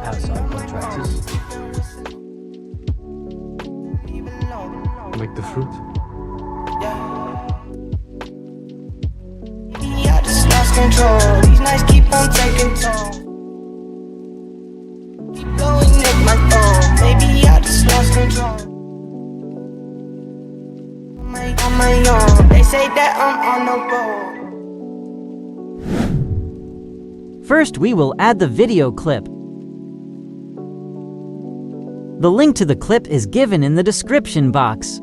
outside contractors. Like the fruit. I just lost control. These nights keep on taking toll. Keep blowing up my phone. Maybe I just lost control. On my own. They say that I'm on the road. First, we will add the video clip. The link to the clip is given in the description box.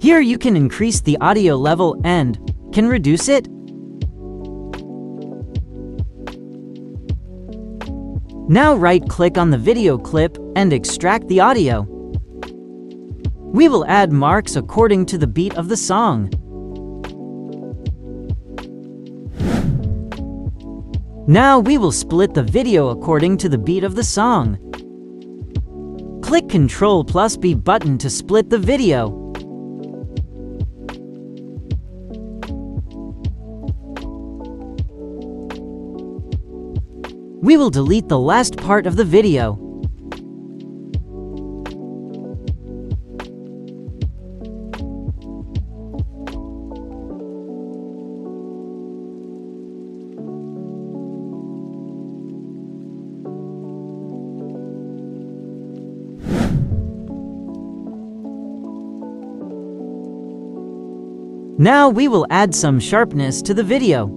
Here you can increase the audio level and can reduce it. Now right-click on the video clip and extract the audio. We will add marks according to the beat of the song. Now we will split the video according to the beat of the song. Click Ctrl+B button to split the video. We will delete the last part of the video. Now we will add some sharpness to the video.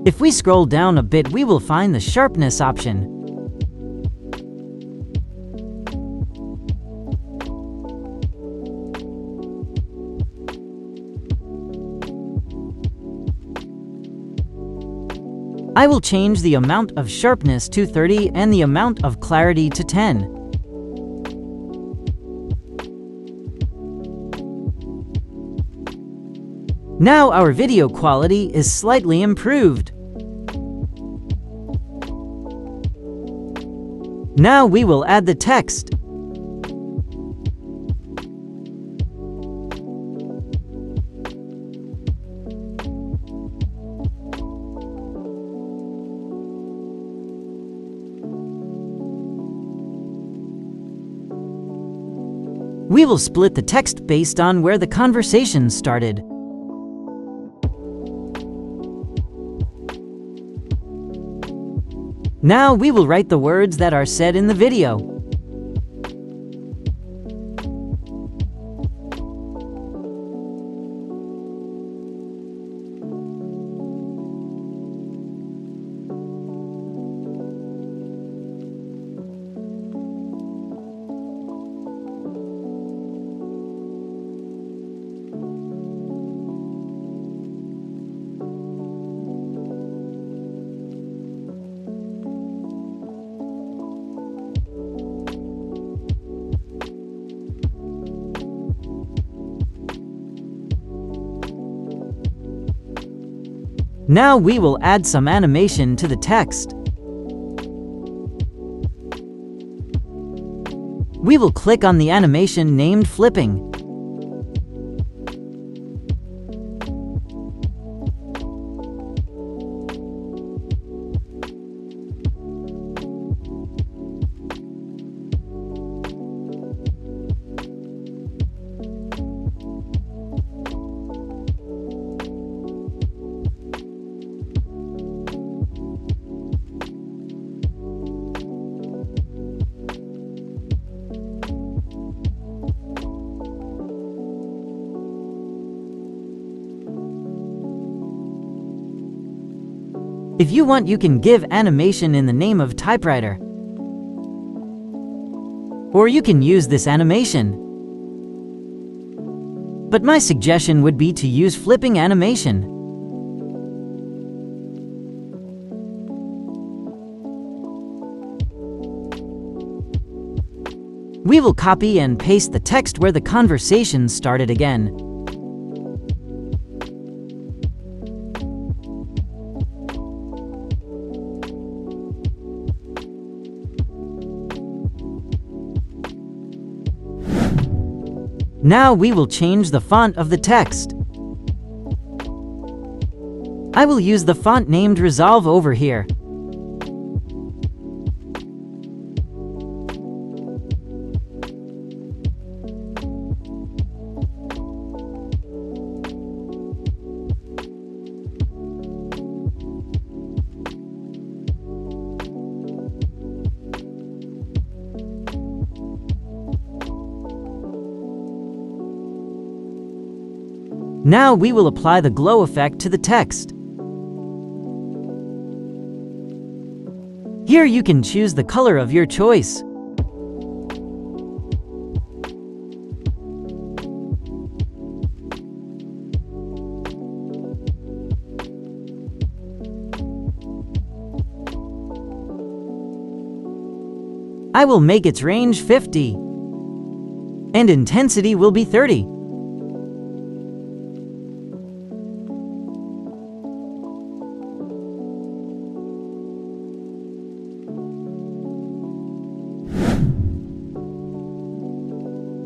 If we scroll down a bit, we will find the sharpness option. I will change the amount of sharpness to 30 and the amount of clarity to 10. Now our video quality is slightly improved. Now we will add the text. We will split the text based on where the conversation started. Now we will write the words that are said in the video. Now we will add some animation to the text. We will click on the animation named Flipping. If you want, you can give animation in the name of typewriter. Or you can use this animation. But my suggestion would be to use flipping animation. We will copy and paste the text where the conversation started again. Now we will change the font of the text. I will use the font named Resolve over here. Now we will apply the glow effect to the text. Here you can choose the color of your choice. I will make its range 50, and intensity will be 30.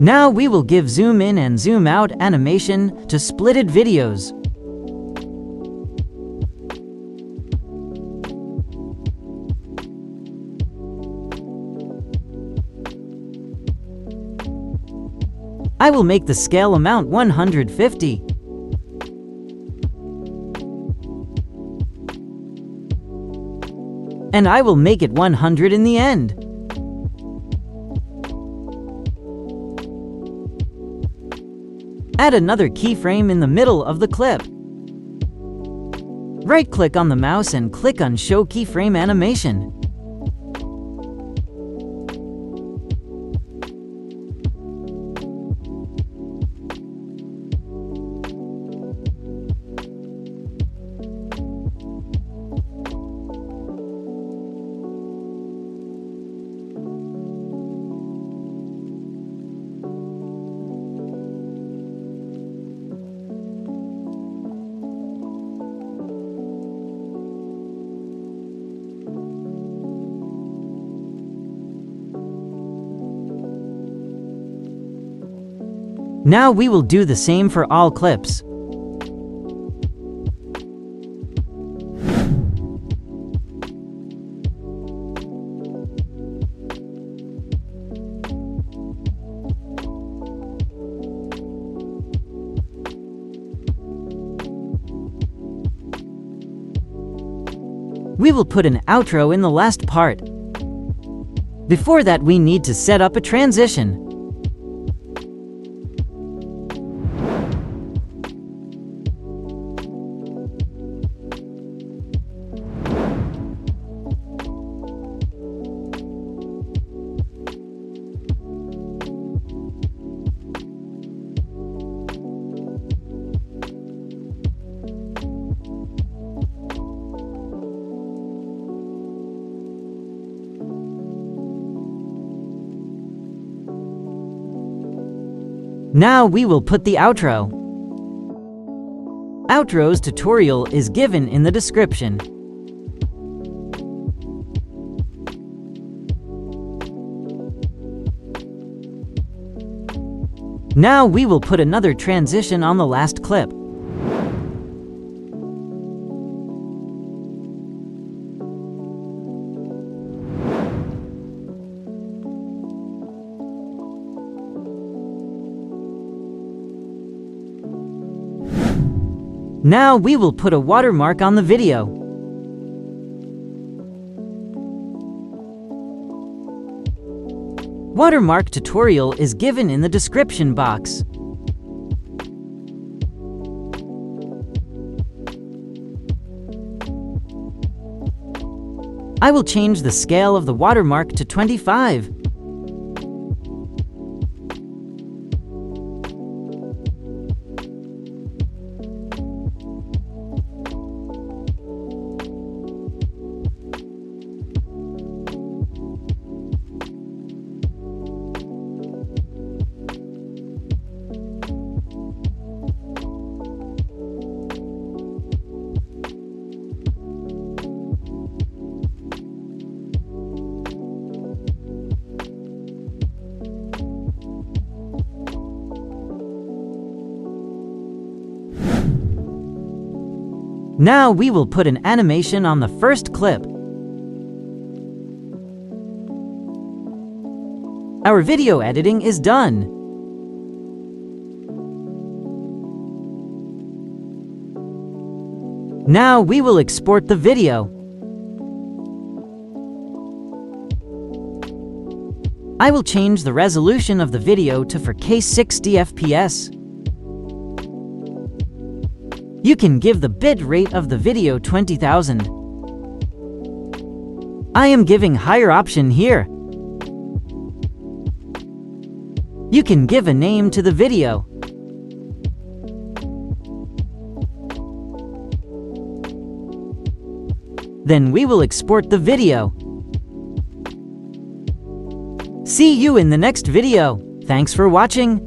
Now we will give zoom in and zoom out animation to splitted videos. I will make the scale amount 150. And I will make it 100 in the end. Add another keyframe in the middle of the clip. Right-click on the mouse and click on Show Keyframe Animation. Now we will do the same for all clips. We will put an outro in the last part. Before that, we need to set up a transition. Now we will put the outro. Outro's tutorial is given in the description. Now we will put another transition on the last clip. Now we will put a watermark on the video. Watermark tutorial is given in the description box. I will change the scale of the watermark to 25. Now we will put an animation on the first clip. Our video editing is done. Now we will export the video. I will change the resolution of the video to 4K 60 FPS. You can give the bit rate of the video 20,000. I am giving higher option here. You can give a name to the video. Then we will export the video. See you in the next video. Thanks for watching.